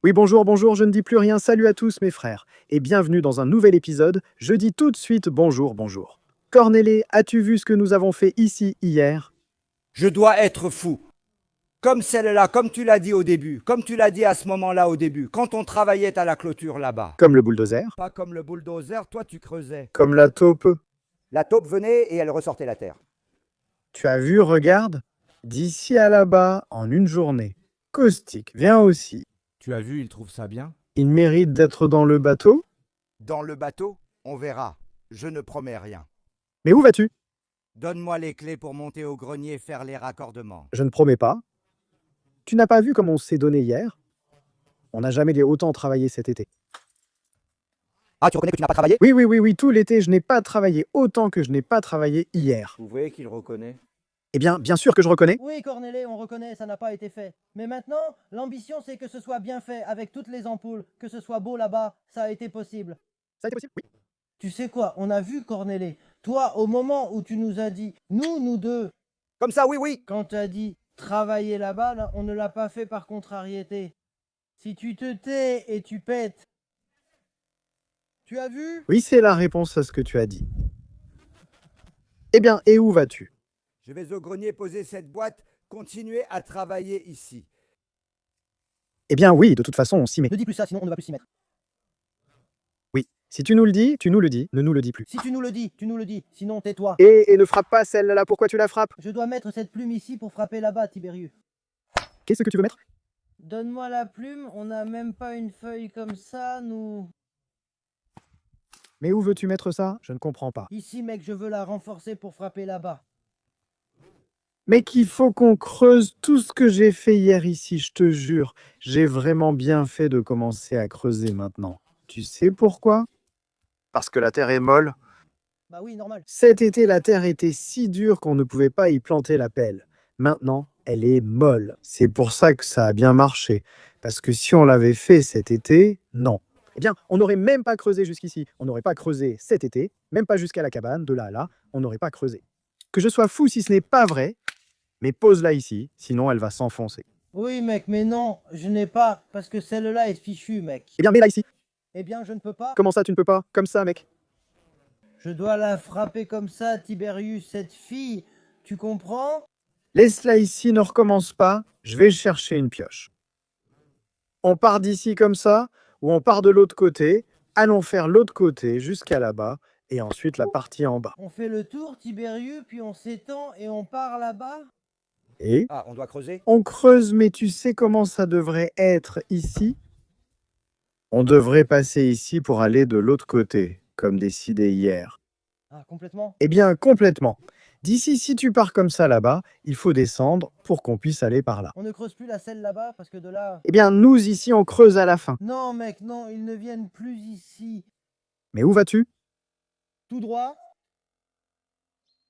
Oui, bonjour, bonjour, je ne dis plus rien, salut à tous mes frères, et bienvenue dans un nouvel épisode, je dis tout de suite bonjour, bonjour. Cornélé, as-tu vu ce que nous avons fait ici hier? Je dois être fou. Comme celle-là, comme tu l'as dit au début, comme tu l'as dit à ce moment-là au début, quand on travaillait à la clôture là-bas. Comme le bulldozer, Pas comme le bulldozer, toi tu creusais. comme la taupe. La taupe venait et elle ressortait la terre. Tu as vu, regarde, d'ici à là-bas, en une journée. Caustique, viens aussi. Tu as vu, il trouve ça bien. Il mérite d'être dans le bateau? Dans le bateau, on verra. Je ne promets rien. Mais où vas-tu? Donne-moi les clés pour monter au grenier faire les raccordements. Je ne promets pas. Tu n'as pas vu comme on s'est donné hier? On n'a jamais autant travaillé cet été. Ah, tu reconnais que tu n'as pas travaillé? Oui, tout l'été, je n'ai pas travaillé autant que je n'ai pas travaillé hier. Vous voyez qu'il reconnaît. Eh bien sûr que je reconnais. Oui, Cornélé, on reconnaît, ça n'a pas été fait. Mais maintenant, l'ambition, c'est que ce soit bien fait, avec toutes les ampoules, que ce soit beau là-bas, ça a été possible. Ça a été possible? Oui. Tu sais quoi, on a vu, Cornélé, toi, au moment où tu nous as dit, nous deux, Comme ça, oui, oui. quand tu as dit travailler là-bas, là, on ne l'a pas fait par contrariété. Si tu te tais et tu pètes, tu as vu? Oui, c'est la réponse à ce que tu as dit. Eh bien, et où vas-tu? Je vais au grenier poser cette boîte, continuer à travailler ici. Eh bien oui, de toute façon, on s'y met. Ne dis plus ça, sinon on ne va plus s'y mettre. Oui. Si tu nous le dis, tu nous le dis, ne nous le dis plus. Si tu nous le dis, sinon tais-toi. Et ne frappe pas celle-là, pourquoi tu la frappes? Je dois mettre cette plume ici pour frapper là-bas, Tibérius. Qu'est-ce que tu veux mettre? Donne-moi la plume, on n'a même pas une feuille comme ça, nous. Mais où veux-tu mettre ça? Je ne comprends pas. Ici, mec, je veux la renforcer pour frapper là-bas. Mais qu'il faut qu'on creuse tout ce que j'ai fait hier ici, je te jure. J'ai vraiment bien fait de commencer à creuser maintenant. Tu sais pourquoi? Parce que la terre est molle. Bah oui, normal. Cet été, la terre était si dure qu'on ne pouvait pas y planter la pelle. Maintenant, elle est molle. C'est pour ça que ça a bien marché. Parce que si on l'avait fait cet été, non. Eh bien, on n'aurait même pas creusé jusqu'ici. On n'aurait pas creusé cet été, même pas jusqu'à la cabane, de là à là, on n'aurait pas creusé. Que je sois fou si ce n'est pas vrai, mais pose-la ici, sinon elle va s'enfoncer. Oui, mec, mais non, je n'ai pas, parce que celle-là est fichue, mec. Eh bien, mets-la ici. Eh bien, je ne peux pas. Comment ça, tu ne peux pas? Comme ça, mec. Je dois la frapper comme ça, Tibérius, cette fille. Tu comprends? Laisse-la ici, ne recommence pas. Je vais chercher une pioche. On part d'ici comme ça, ou on part de l'autre côté. Allons faire l'autre côté jusqu'à là-bas, et ensuite la partie en bas. On fait le tour, Tibérius, puis on s'étend et on part là-bas? Et Ah, on doit creuser? on creuse, mais tu sais comment ça devrait être ici? On devrait passer ici pour aller de l'autre côté, comme décidé hier. Ah, complètement. Eh bien, complètement. D'ici, si tu pars comme ça là-bas, il faut descendre pour qu'on puisse aller par là. On ne creuse plus la selle là-bas, parce que de là... Eh bien, nous, ici, on creuse à la fin. Non, mec, non, ils ne viennent plus ici. Mais où vas-tu? Tout droit.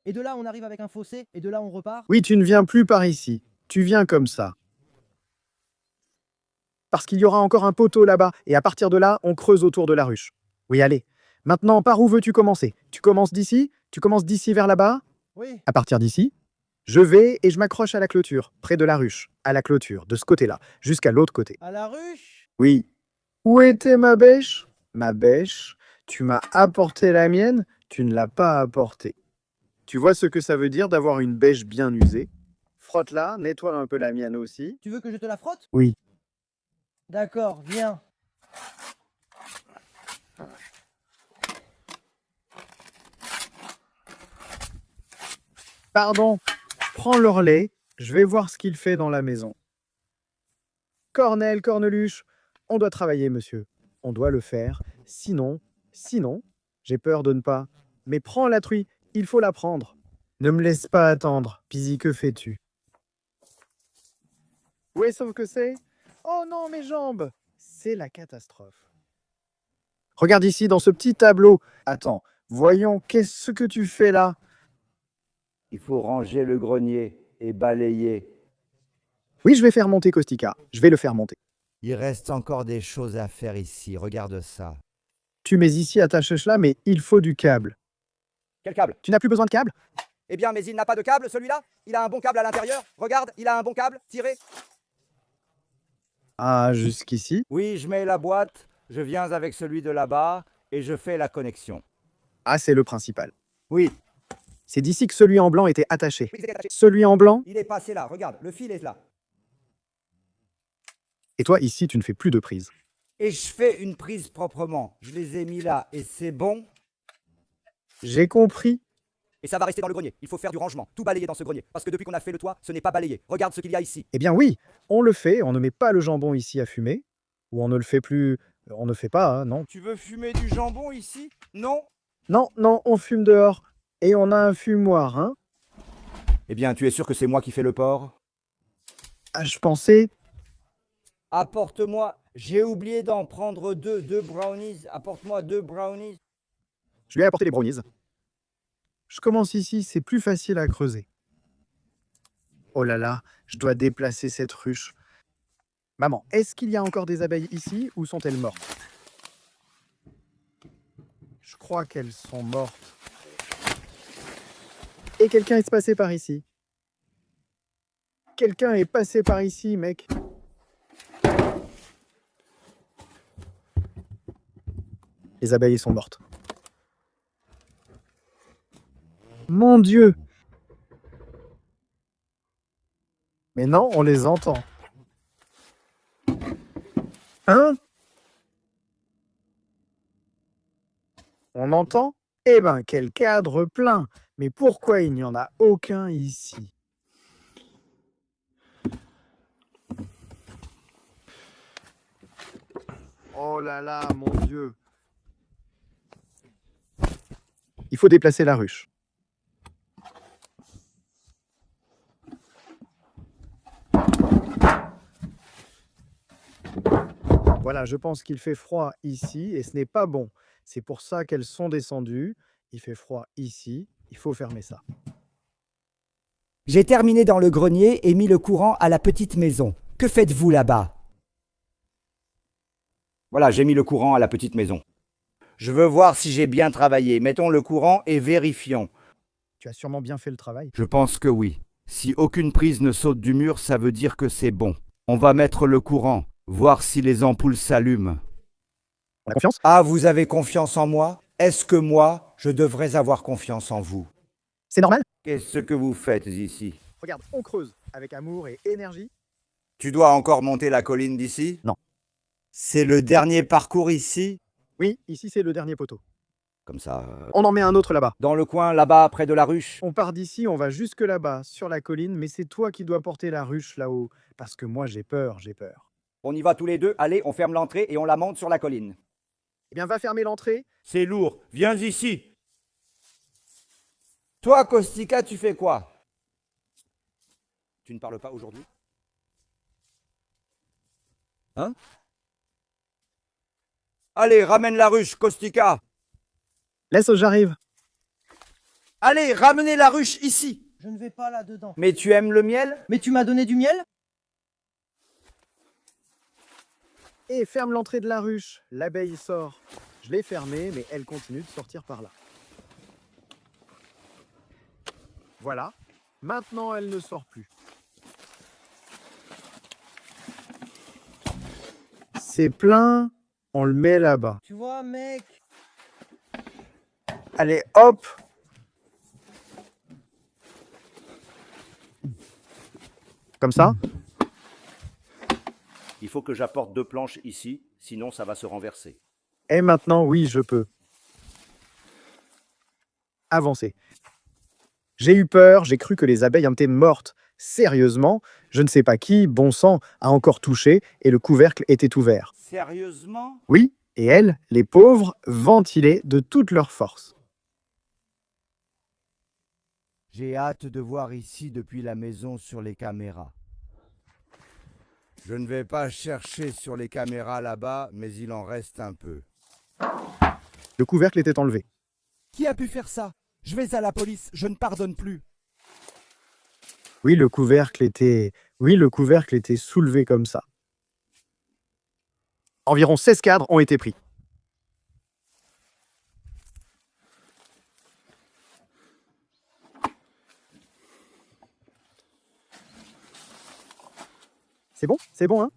Et de là, on arrive avec un fossé, et de là, on repart. Oui, tu ne viens plus par ici. Tu viens comme ça. Parce qu'il y aura encore un poteau là-bas, et à partir de là, on creuse autour de la ruche. Oui, allez. Maintenant, par où veux-tu commencer? Tu commences d'ici? Tu commences d'ici vers là-bas? Oui. À partir d'ici, je vais et je m'accroche à la clôture, près de la ruche, à la clôture, de ce côté-là, jusqu'à l'autre côté. À la ruche? Oui. Où était ma bêche? Ma bêche, tu m'as apporté la mienne, tu ne l'as pas apportée. Tu vois ce que ça veut dire d'avoir une bêche bien usée? Frotte-la, nettoie un peu la mienne aussi. Tu veux que je te la frotte? Oui. D'accord, viens. Pardon, prends le relais, je vais voir ce qu'il fait dans la maison. Cornel, Corneluche, on doit travailler, monsieur. On doit le faire. Sinon, j'ai peur de ne pas. Mais prends la truie, il faut la prendre. Ne me laisse pas attendre. Pizzy, que fais-tu? Oui, sauf que c'est... Oh non, mes jambes! C'est la catastrophe. Regarde ici, dans ce petit tableau. Attends, voyons, qu'est-ce que tu fais là? Il faut ranger le grenier et balayer. Oui, je vais faire monter Kostika. Je vais le faire monter. Il reste encore des choses à faire ici, regarde ça. Tu mets ici, attache là, mais il faut du câble. Quel câble? Tu n'as plus besoin de câble? Eh bien, mais il n'a pas de câble, celui-là? Il a un bon câble à l'intérieur. Regarde, il a un bon câble, tiré. Ah, jusqu'ici. Oui, je mets la boîte, je viens avec celui de là-bas et je fais la connexion. Ah, c'est le principal. Oui. C'est d'ici que celui en blanc était attaché. Oui, il est attaché. Celui en blanc, Il est passé là, regarde, le fil est là. et toi, ici, tu ne fais plus de prise. Et je fais une prise proprement. Je les ai mis là et c'est bon. J'ai compris. Et ça va rester dans le grenier. Il faut faire du rangement, tout balayer dans ce grenier. Parce que depuis qu'on a fait le toit, ce n'est pas balayé. Regarde ce qu'il y a ici. Eh bien oui, on le fait, on ne met pas le jambon ici à fumer, ou on ne le fait plus, on ne fait pas, hein, non. Tu veux fumer du jambon ici? Non? Non, non, on fume dehors, et on a un fumoir, hein. Eh bien, tu es sûr que c'est moi qui fais le porc? Ah, je pensais, Apporte-moi. J'ai oublié d'en prendre deux brownies. Apporte-moi 2 brownies. je lui ai apporté les brownies. Je commence ici, c'est plus facile à creuser. Oh là là, je dois déplacer cette ruche. Maman, est-ce qu'il y a encore des abeilles ici, ou sont-elles mortes? Je crois qu'elles sont mortes. Et quelqu'un est passé par ici. Quelqu'un est passé par ici, mec. Les abeilles sont mortes. Mon Dieu! Mais non, on les entend. Hein? On entend? Eh ben, quel cadre plein! Mais pourquoi il n'y en a aucun ici? Oh là là, mon Dieu! Il faut déplacer la ruche. Voilà, je pense qu'il fait froid ici et ce n'est pas bon. C'est pour ça qu'elles sont descendues. Il fait froid ici, il faut fermer ça. J'ai terminé dans le grenier et mis le courant à la petite maison. Que faites-vous là-bas? Voilà, j'ai mis le courant à la petite maison. Je veux voir si j'ai bien travaillé. Mettons le courant et vérifions. Tu as sûrement bien fait le travail. Je pense que oui. Si aucune prise ne saute du mur, ça veut dire que c'est bon. On va mettre le courant, voir si les ampoules s'allument. On a confiance? Ah, vous avez confiance en moi? Est-ce que moi, je devrais avoir confiance en vous? C'est normal? Qu'est-ce que vous faites ici? Regarde, on creuse avec amour et énergie. Tu dois encore monter la colline d'ici? Non. C'est le dernier parcours ici? Oui, ici c'est le dernier poteau. Comme ça. On en met un autre là-bas. Dans le coin, là-bas, près de la ruche. On part d'ici, on va jusque là-bas, sur la colline, mais c'est toi qui dois porter la ruche là-haut. Parce que moi j'ai peur, j'ai peur. On y va tous les deux. Allez, on ferme l'entrée et on la monte sur la colline. Eh bien, va fermer l'entrée. C'est lourd. Viens ici. Toi, Kostika, tu fais quoi? Tu ne parles pas aujourd'hui? Hein? Allez, ramène la ruche, Kostika. Laisse, j'arrive. Allez, ramenez la ruche ici. Je ne vais pas là-dedans. Mais tu aimes le miel? Mais tu m'as donné du miel? Et ferme l'entrée de la ruche. L'abeille sort. Je l'ai fermée, mais elle continue de sortir par là. Voilà. Maintenant, elle ne sort plus. C'est plein. On le met là-bas. Tu vois, mec, Allez, hop. Comme ça. Il faut que j'apporte 2 planches ici, sinon ça va se renverser. Et maintenant, oui, je peux. Avancer. J'ai eu peur, j'ai cru que les abeilles étaient mortes. Sérieusement, je ne sais pas qui, bon sang, a encore touché et le couvercle était ouvert. Sérieusement? Oui, et elles, les pauvres, ventilaient de toute leur force. J'ai hâte de voir ici depuis la maison sur les caméras. Je ne vais pas chercher sur les caméras là-bas, mais il en reste un peu. Le couvercle était enlevé. Qui a pu faire ça? Je vais à la police, je ne pardonne plus. Oui, le couvercle était soulevé comme ça. Environ 16 cadres ont été pris. C'est bon, hein?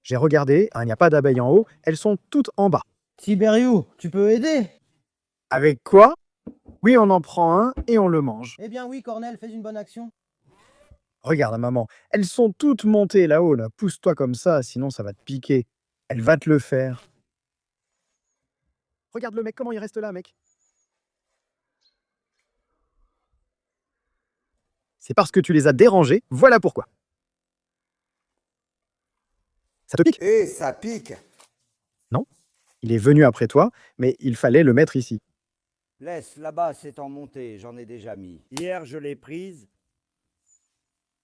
J'ai regardé, hein, il n'y a pas d'abeilles en haut, elles sont toutes en bas. Tiberiou, tu peux aider? Avec quoi? Oui, on en prend un et on le mange. Eh bien oui, Cornel, fais une bonne action. Regarde, maman, elles sont toutes montées là-haut, là. Pousse-toi comme ça, sinon ça va te piquer. Elle va te le faire. Regarde le mec, comment il reste là, mec. C'est parce que tu les as dérangés, voilà pourquoi. Ça te pique? Et ça pique. Non. Il est venu après toi, mais il fallait le mettre ici. Laisse, là-bas, c'est en montée, j'en ai déjà mis. Hier, je l'ai prise.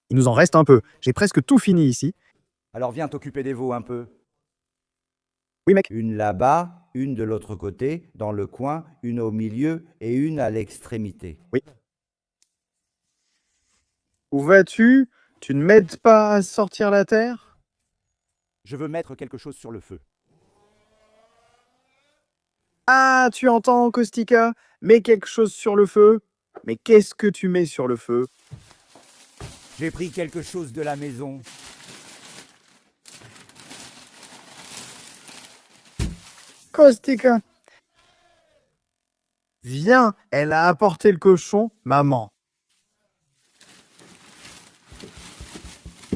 Il nous en reste un peu. J'ai presque tout fini ici. Alors viens t'occuper des veaux un peu. Oui, mec. Une là-bas, une de l'autre côté, dans le coin, une au milieu et une à l'extrémité. Oui. Où vas-tu? Tu ne m'aides pas à sortir la terre? Je veux mettre quelque chose sur le feu. Ah, tu entends, Kostika? Mets quelque chose sur le feu. Mais qu'est-ce que tu mets sur le feu? J'ai pris quelque chose de la maison. Kostika. Viens, elle a apporté le cochon, maman.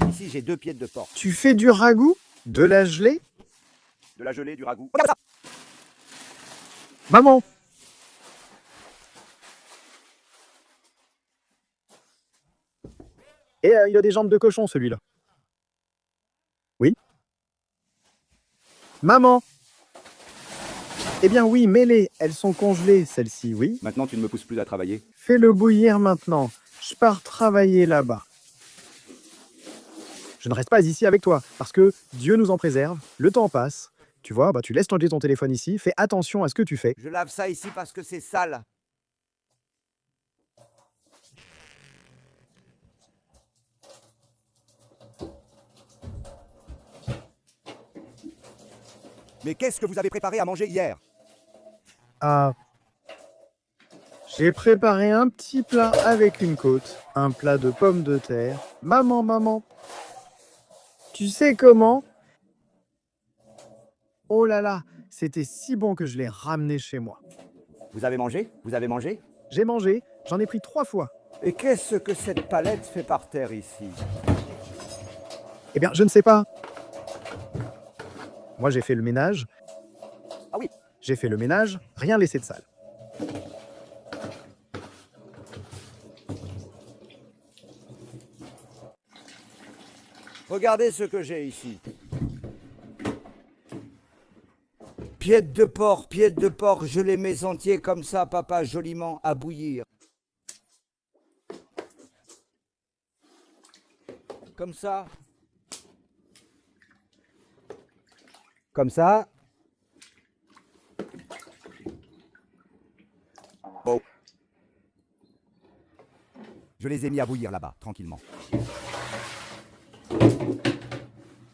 Ici, j'ai 2 pieds de porc. Tu fais du ragoût? De la gelée? De la gelée, du ragoût. Regarde ça! Maman! Et il a des jambes de cochon, celui-là. Oui? Maman! Eh bien oui, mets-les. Elles sont congelées, celles-ci, oui. Maintenant, tu ne me pousses plus à travailler. Fais-le bouillir maintenant. Je pars travailler là-bas. Je ne reste pas ici avec toi, parce que Dieu nous en préserve, le temps passe. Tu vois, tu laisses tomber ton téléphone ici, fais attention à ce que tu fais. Je lave ça ici parce que c'est sale. Mais qu'est-ce que vous avez préparé à manger hier? Ah, j'ai préparé un petit plat avec une côte, un plat de pommes de terre. Maman, maman, tu sais comment? Oh là là, c'était si bon que je l'ai ramené chez moi. Vous avez mangé? Vous avez mangé? J'ai mangé, j'en ai pris 3 fois. Et qu'est-ce que cette palette fait par terre ici? Eh bien, je ne sais pas. Moi, j'ai fait le ménage. Ah oui. J'ai fait le ménage, rien laissé de sale. Regardez ce que j'ai ici. Pieds de porc, je les mets entiers comme ça, papa, joliment, à bouillir. Comme ça. Comme ça. Bon. Je les ai mis à bouillir là-bas, tranquillement.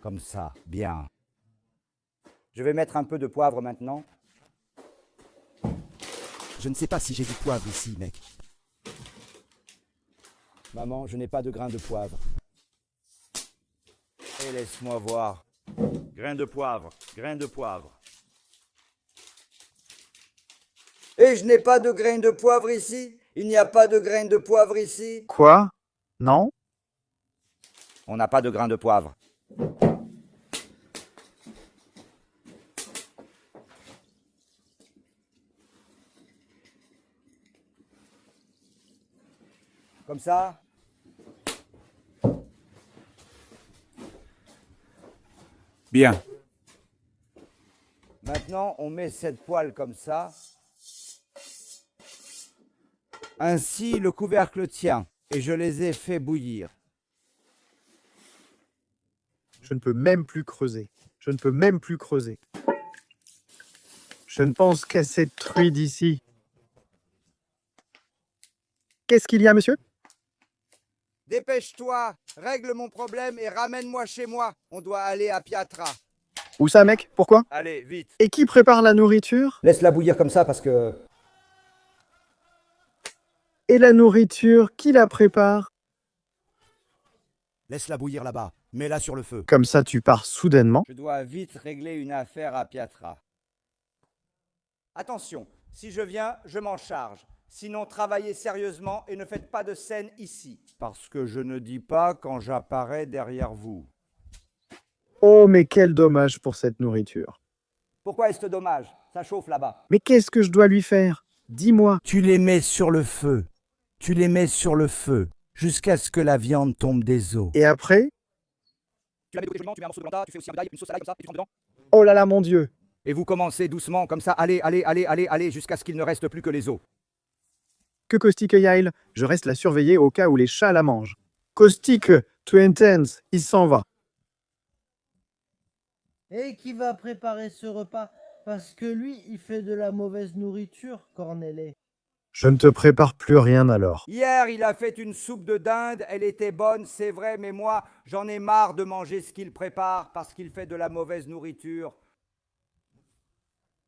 Comme ça, bien. Je vais mettre un peu de poivre maintenant. Je ne sais pas si j'ai du poivre ici, mec. Maman, je n'ai pas de grains de poivre. Et laisse-moi voir. Grains de poivre, grains de poivre. Et je n'ai pas de grains de poivre ici? Il n'y a pas de grains de poivre ici? Quoi? Non? On n'a pas de grains de poivre. Comme ça. Bien. Maintenant, on met cette poêle comme ça. Ainsi, le couvercle tient. Et je les ai fait bouillir. Je ne peux même plus creuser. Je ne peux même plus creuser. Je ne pense qu'à cette truie d'ici. Qu'est-ce qu'il y a, monsieur? Dépêche-toi, règle mon problème et ramène-moi chez moi. On doit aller à Piatra. Où ça, mec? Pourquoi? Allez, vite. Et qui prépare la nourriture? Laisse-la bouillir comme ça parce que... Et la nourriture, qui la prépare? Laisse-la bouillir là-bas. Mets-la sur le feu. Comme ça, tu pars soudainement. Je dois vite régler une affaire à Piatra. Attention, si je viens, je m'en charge. Sinon, travaillez sérieusement et ne faites pas de scène ici. Parce que je ne dis pas quand j'apparais derrière vous. Oh, mais quel dommage pour cette nourriture. Pourquoi est-ce dommage? Ça chauffe là-bas. Mais qu'est-ce que je dois lui faire? Dis-moi. Tu les mets sur le feu. Tu les mets sur le feu jusqu'à ce que la viande tombe des os. Et après? Tu la mets tu mets un morceau de blanda, tu fais aussi un bedaille, une sauce à l'ail comme ça, et tu trempes dedans. Oh là là, mon Dieu. Et vous commencez doucement comme ça, allez, jusqu'à ce qu'il ne reste plus que les os. Que Caustique Yael, je reste la surveiller au cas où les chats la mangent. Caustique, tu intense, il s'en va. Et qui va préparer ce repas? Parce que lui, il fait de la mauvaise nourriture, Cornelet. Je ne te prépare plus rien alors. Hier, il a fait une soupe de dinde, elle était bonne, c'est vrai, mais moi, j'en ai marre de manger ce qu'il prépare parce qu'il fait de la mauvaise nourriture.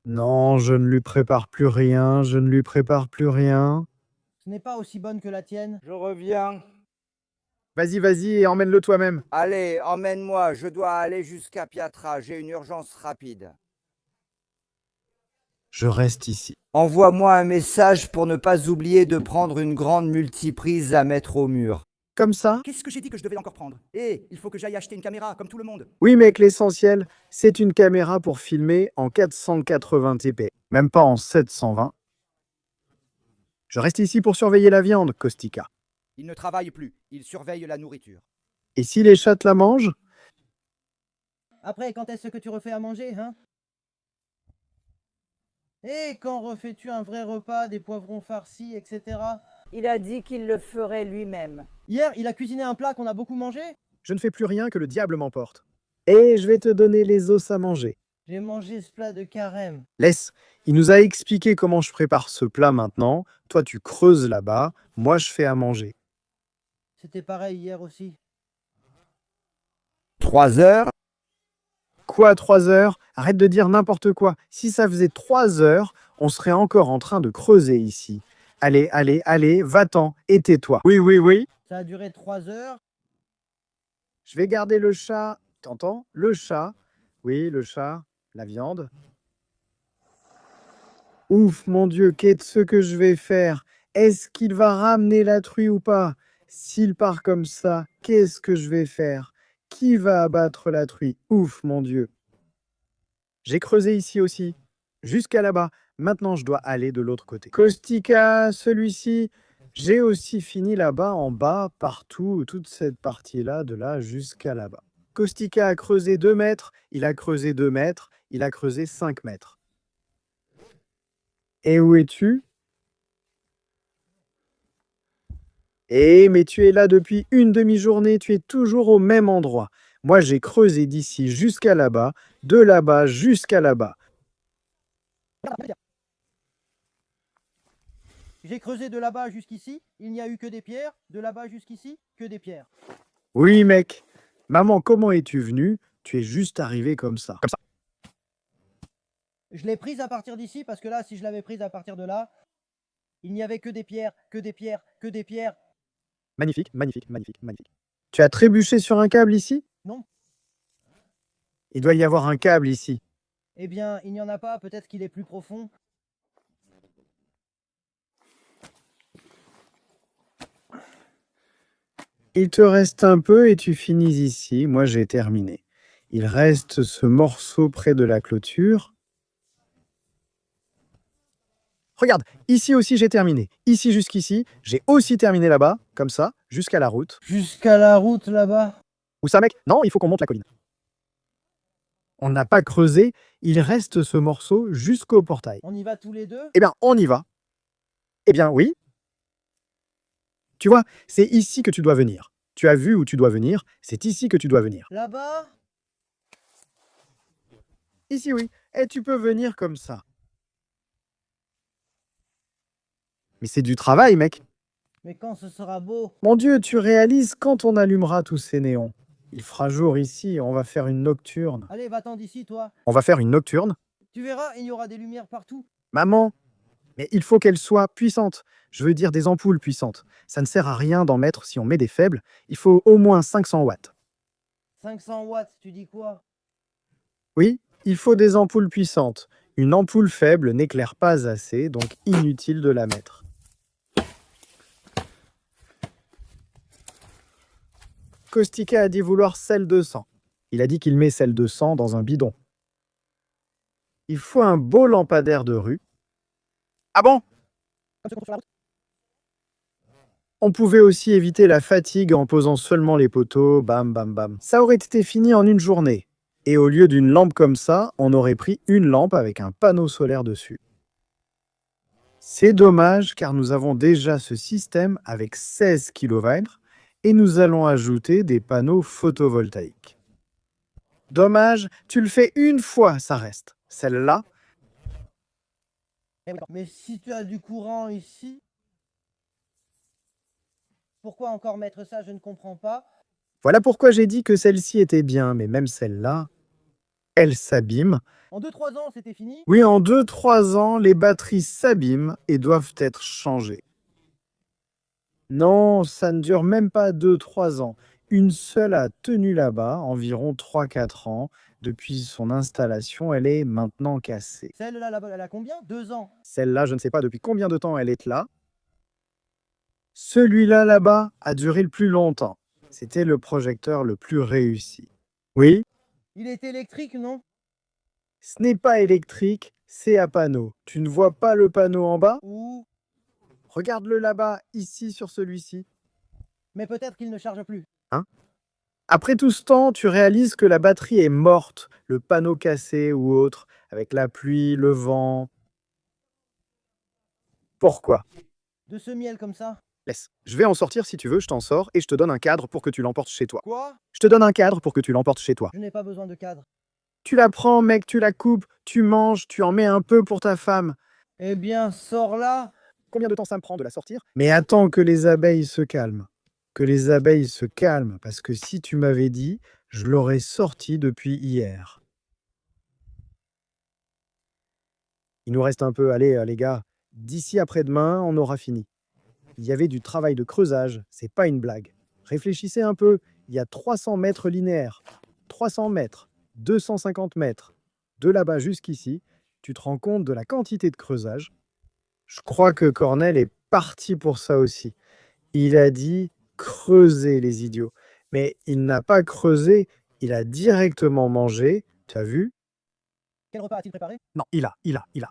Non, je ne lui prépare plus rien, je ne lui prépare plus rien. Ce n'est pas aussi bonne que la tienne. Je reviens. Vas-y, vas-y, et emmène-le toi-même. Allez, emmène-moi, je dois aller jusqu'à Piatra, j'ai une urgence rapide. Je reste ici. Envoie-moi un message pour ne pas oublier de prendre une grande multiprise à mettre au mur. Comme ça? Qu'est-ce que j'ai dit que je devais encore prendre? Il faut que j'aille acheter une caméra, comme tout le monde. Oui, mec, l'essentiel, c'est une caméra pour filmer en 480p, même pas en 720. Je reste ici pour surveiller la viande, Caustica. Il ne travaille plus, il surveille la nourriture. Et si les chats la mangent? Après, quand est-ce que tu refais à manger, hein? Et quand refais-tu un vrai repas, des poivrons farcis, etc. Il a dit qu'il le ferait lui-même. Hier, il a cuisiné un plat qu'on a beaucoup mangé. Je ne fais plus rien que le diable m'emporte. Et je vais te donner les os à manger. J'ai mangé ce plat de carême. Laisse, il nous a expliqué comment je prépare ce plat maintenant. Toi, tu creuses là-bas, moi, je fais à manger. C'était pareil hier aussi. 3 heures? Quoi, 3 heures? Arrête de dire n'importe quoi. Si ça faisait 3 heures, on serait encore en train de creuser ici. Allez, allez, allez, va-t'en et tais-toi. Oui, oui, oui. Ça a duré 3 heures. Je vais garder le chat. T'entends? Le chat. Oui, le chat. La viande. Ouf, mon Dieu, qu'est-ce que je vais faire? Est-ce qu'il va ramener la truie ou pas? S'il part comme ça, qu'est-ce que je vais faire? Qui va abattre la truie? Ouf, mon Dieu. J'ai creusé ici aussi, jusqu'à là-bas. Maintenant, je dois aller de l'autre côté. Caustica, celui-ci, j'ai aussi fini là-bas, en bas, partout, toute cette partie-là, de là jusqu'à là-bas. Caustica a creusé 2 mètres, il a creusé 2 mètres, il a creusé 5 mètres. Et où es-tu? Eh, mais tu es là depuis une demi-journée, tu es toujours au même endroit. Moi, j'ai creusé d'ici jusqu'à là-bas, de là-bas jusqu'à là-bas. J'ai creusé de là-bas jusqu'ici. Il n'y a eu que des pierres. De là-bas jusqu'ici, que des pierres. Oui, mec. Maman, comment es-tu venu? Tu es juste arrivé comme ça. Comme ça. Je l'ai prise à partir d'ici parce que là, si je l'avais prise à partir de là, il n'y avait que des pierres, que des pierres, que des pierres. Magnifique, magnifique, magnifique, magnifique. Tu as trébuché sur un câble ici? Non. Il doit y avoir un câble ici. Eh bien, il n'y en a pas. Peut-être qu'il est plus profond. Il te reste un peu et tu finis ici. Moi, j'ai terminé. Il reste ce morceau près de la clôture. Regarde, ici aussi j'ai terminé. Ici jusqu'ici, j'ai aussi terminé là-bas, comme ça, jusqu'à la route. Jusqu'à la route là-bas. Où ça, mec? Non, il faut qu'on monte la colline. On n'a pas creusé, il reste ce morceau jusqu'au portail. On y va tous les deux? Eh bien, on y va. Eh bien, oui. Tu vois, c'est ici que tu dois venir. Tu as vu où tu dois venir, c'est ici que tu dois venir. Là-bas? Ici, oui. Et tu peux venir comme ça. Mais c'est du travail, mec. Mais quand ce sera beau? Mon Dieu, tu réalises quand on allumera tous ces néons. Il fera jour ici, on va faire une nocturne. Allez, va-t'en d'ici, toi. On va faire une nocturne? Tu verras, il y aura des lumières partout. Maman, mais il faut qu'elle soit puissante. Je veux dire des ampoules puissantes. Ça ne sert à rien d'en mettre si on met des faibles. Il faut au moins 500 watts. 500 watts, tu dis quoi? Oui, il faut des ampoules puissantes. Une ampoule faible n'éclaire pas assez, donc inutile de la mettre. Kostika a dit vouloir sel de sang. Il a dit qu'il met sel de sang dans un bidon. Il faut un beau lampadaire de rue. Ah bon? On pouvait aussi éviter la fatigue en posant seulement les poteaux, bam bam bam. Ça aurait été fini en une journée. Et au lieu d'une lampe comme ça, on aurait pris une lampe avec un panneau solaire dessus. C'est dommage car nous avons déjà ce système avec 16 kW et nous allons ajouter des panneaux photovoltaïques. Dommage, tu le fais une fois, ça reste. Celle-là, Mais si tu as du courant ici, pourquoi encore mettre ça? Je ne comprends pas. voilà pourquoi j'ai dit que celle-ci était bien, mais même celle-là, elle s'abîme. En 2-3 ans, c'était fini. Oui, en 2-3 ans, les batteries s'abîment et doivent être changées. Non, ça ne dure même pas 2-3 ans. Une seule a tenu là-bas, environ 3-4 ans. Depuis son installation, elle est maintenant cassée. Celle-là, là-bas, elle a combien? 2 ans. Celle-là, je ne sais pas depuis combien de temps elle est là. Celui-là, là-bas, a duré le plus longtemps. C'était le projecteur le plus réussi. Oui, Il est électrique, non? ce n'est pas électrique, c'est à panneau. Tu ne vois pas le panneau en bas? Ou... Regarde-le là-bas, ici sur celui-ci. Mais peut-être qu'il ne charge plus. Après tout ce temps, tu réalises que la batterie est morte, le panneau cassé ou autre, avec la pluie, le vent. Pourquoi? De ce miel comme ça. Laisse. Je vais en sortir si tu veux, je t'en sors et je te donne un cadre pour que tu l'emportes chez toi. Quoi? Je te donne un cadre pour que tu l'emportes chez toi. Je n'ai pas besoin de cadre. Tu la prends, mec, tu la coupes, tu manges, tu en mets un peu pour ta femme. Eh bien, sors là. Combien de temps ça me prend de la sortir? Mais attends que les abeilles se calment. Que les abeilles se calment, parce que si tu m'avais dit, je l'aurais sorti depuis hier. Il nous reste un peu, allez les gars, d'ici après-demain, on aura fini. Il y avait du travail de creusage, c'est pas une blague. Réfléchissez un peu, il y a 300 mètres linéaires, 300 mètres, 250 mètres, de là-bas jusqu'ici, tu te rends compte de la quantité de creusage. Je crois que Cornel est parti pour ça aussi. Il a dit creuser les idiots. Mais il n'a pas creusé, il a directement mangé, tu as vu? Quel repas a-t-il préparé? Non, il a.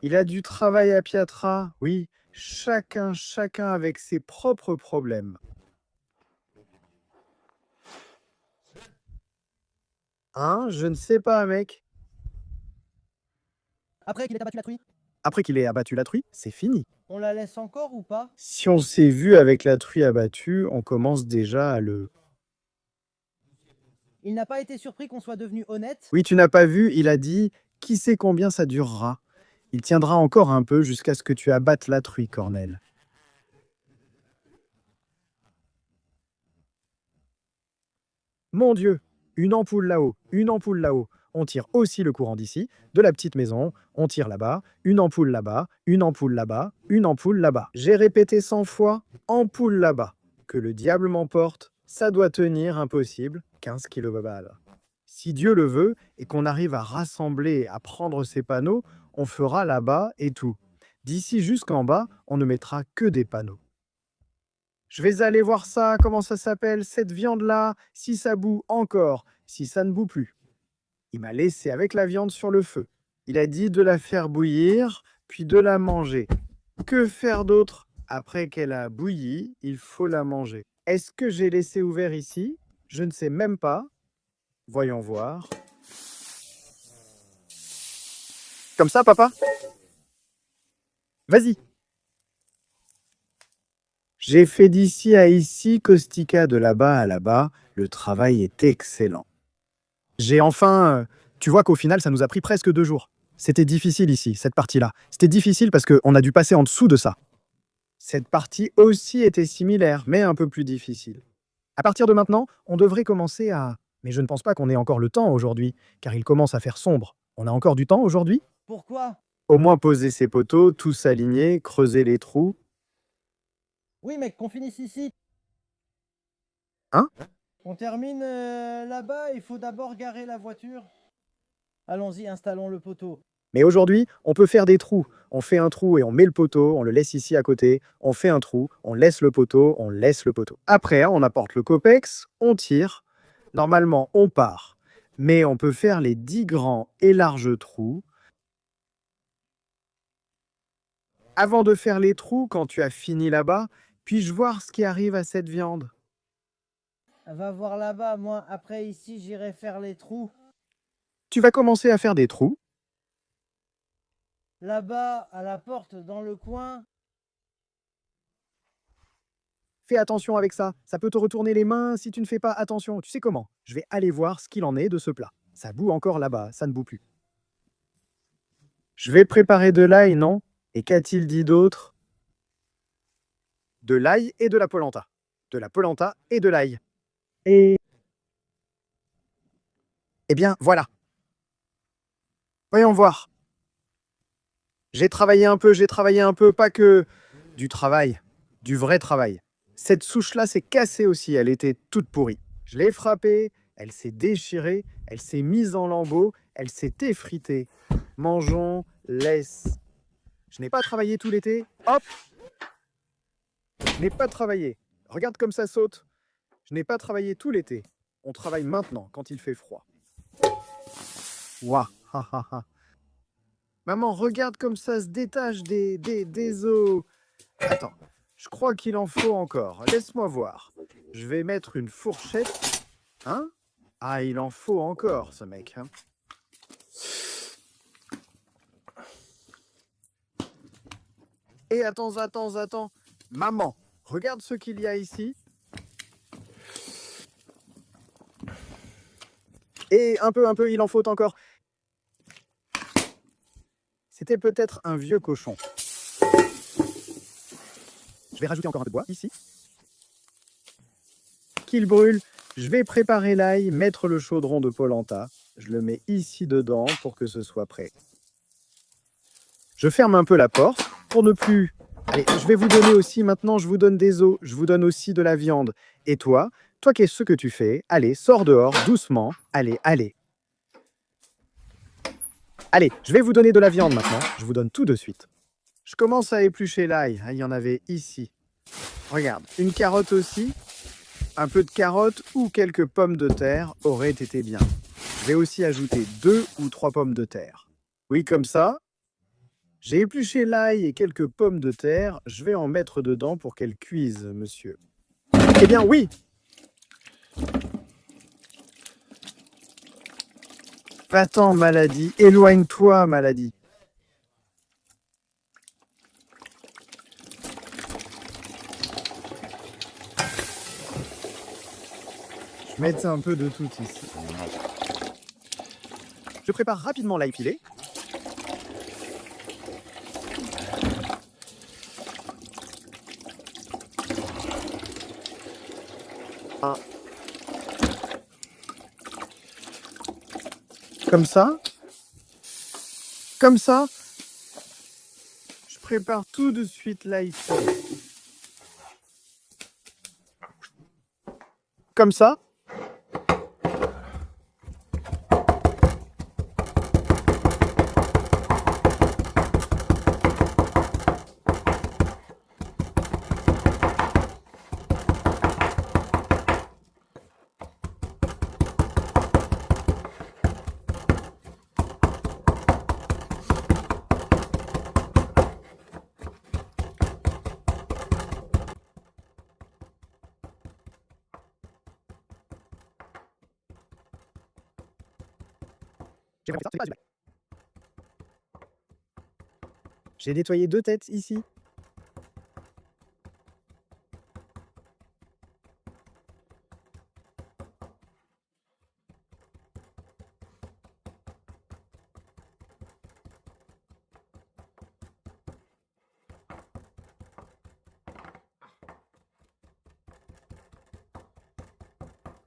Il a du travail à Piatra, oui. Chacun avec ses propres problèmes. Hein? Je ne sais pas, mec. Après qu'il ait abattu la truie, Après qu'il ait abattu la truie, c'est fini. on la laisse encore ou pas? Si on s'est vu avec la truie abattue, on commence déjà à le... Il n'a pas été surpris qu'on soit devenu honnête? Oui, tu n'as pas vu, il a dit, qui sait combien ça durera? Il tiendra encore un peu jusqu'à ce que tu abattes la truie, Cornel. Mon Dieu, une ampoule là-haut, une ampoule là-haut. On tire aussi le courant d'ici, de la petite maison, on tire là-bas, une ampoule là-bas, une ampoule là-bas, une ampoule là-bas. J'ai répété 100 fois, ampoule là-bas. Que le diable m'emporte, ça doit tenir impossible, 15 kW. Si Dieu le veut et qu'on arrive à rassembler, à prendre ces panneaux, on fera là-bas et tout. D'ici jusqu'en bas, on ne mettra que des panneaux. Je vais aller voir ça, comment ça s'appelle, cette viande-là, si ça bout encore, si ça ne bout plus. Il m'a laissé avec la viande sur le feu. Il a dit de la faire bouillir, puis de la manger. Que faire d'autre? Après qu'elle a bouilli, il faut la manger. Est-ce que j'ai laissé ouvert ici? Je ne sais même pas. Voyons voir. Comme ça, papa? Vas-y. J'ai fait d'ici à ici, Kostika de là-bas à là-bas. Le travail est excellent. J'ai enfin... tu vois qu'au final, ça nous a pris presque 2 jours. C'était difficile ici, cette partie-là. C'était difficile parce qu'on a dû passer en dessous de ça. Cette partie aussi était similaire, mais un peu plus difficile. À partir de maintenant, on devrait commencer à... Mais je ne pense pas qu'on ait encore le temps aujourd'hui, car il commence à faire sombre. On a encore du temps aujourd'hui? Pourquoi? Au moins poser ces poteaux, tous alignés, creuser les trous. Oui, mec, qu'on finisse ici. Hein? On termine là-bas, il faut d'abord garer la voiture. Allons-y, installons le poteau. Mais aujourd'hui, on peut faire des trous. On fait un trou et on met le poteau, on le laisse ici à côté. On fait un trou, on laisse le poteau, on laisse le poteau. Après, on apporte le copex, on tire. Normalement, on part. Mais on peut faire les 10 grands et larges trous. Avant de faire les trous, quand tu as fini là-bas, puis-je voir ce qui arrive à cette viande? Va voir là-bas, moi, après ici, j'irai faire les trous. Tu vas commencer à faire des trous. Là-bas, à la porte, dans le coin. Fais attention avec ça. Ça peut te retourner les mains si tu ne fais pas attention. Tu sais comment? Je vais aller voir ce qu'il en est de ce plat. Ça bout encore là-bas, ça ne bout plus. Je vais préparer de l'ail, non? Et qu'a-t-il dit d'autre? De l'ail et de la polenta. De la polenta et de l'ail. Et... Eh bien, voilà. Voyons voir. J'ai travaillé un peu, pas que du travail, du vrai travail. Cette souche-là s'est cassée aussi, elle était toute pourrie. Je l'ai frappée, elle s'est déchirée, elle s'est mise en lambeaux, elle s'est effritée. Mangeons, laisse. Je n'ai pas travaillé tout l'été, hop! Je n'ai pas travaillé. Regarde comme ça saute. Je n'ai pas travaillé tout l'été. On travaille maintenant, quand il fait froid. Ouah, ha ha ha. Maman, regarde comme ça se détache des os. Attends, je crois qu'il en faut encore. Laisse-moi voir. Je vais mettre une fourchette. Hein? Ah, il en faut encore, ce mec. Hein? Et attends. Maman, regarde ce qu'il y a ici. Et un peu, il en faut encore. C'était peut-être un vieux cochon. Je vais rajouter encore un peu de bois, ici. Qu'il brûle. Je vais préparer l'ail, mettre le chaudron de polenta. Je le mets ici dedans pour que ce soit prêt. Je ferme un peu la porte pour ne plus... Allez, je vais vous donner aussi, maintenant, je vous donne des os. Je vous donne aussi de la viande. Et toi, qu'est-ce que tu fais? Allez, sors dehors, doucement. Allez. Allez, je vais vous donner de la viande maintenant. Je vous donne tout de suite. Je commence à éplucher l'ail. Il y en avait ici. Regarde, une carotte aussi. Un peu de carotte ou quelques pommes de terre auraient été bien. Je vais aussi ajouter 2 ou 3 pommes de terre. Oui, comme ça. J'ai épluché l'ail et quelques pommes de terre. Je vais en mettre dedans pour qu'elles cuisent, monsieur. Eh bien, oui! Va-t'en, maladie. Éloigne-toi, maladie. Je vais mettre un peu de tout ici. Je prépare rapidement l'ail pilé. Comme ça. Comme ça. Je prépare tout de suite l'ail pilé. Comme ça. J'ai vraiment fait ça, c'est pas du mal. J'ai nettoyé 2 têtes ici.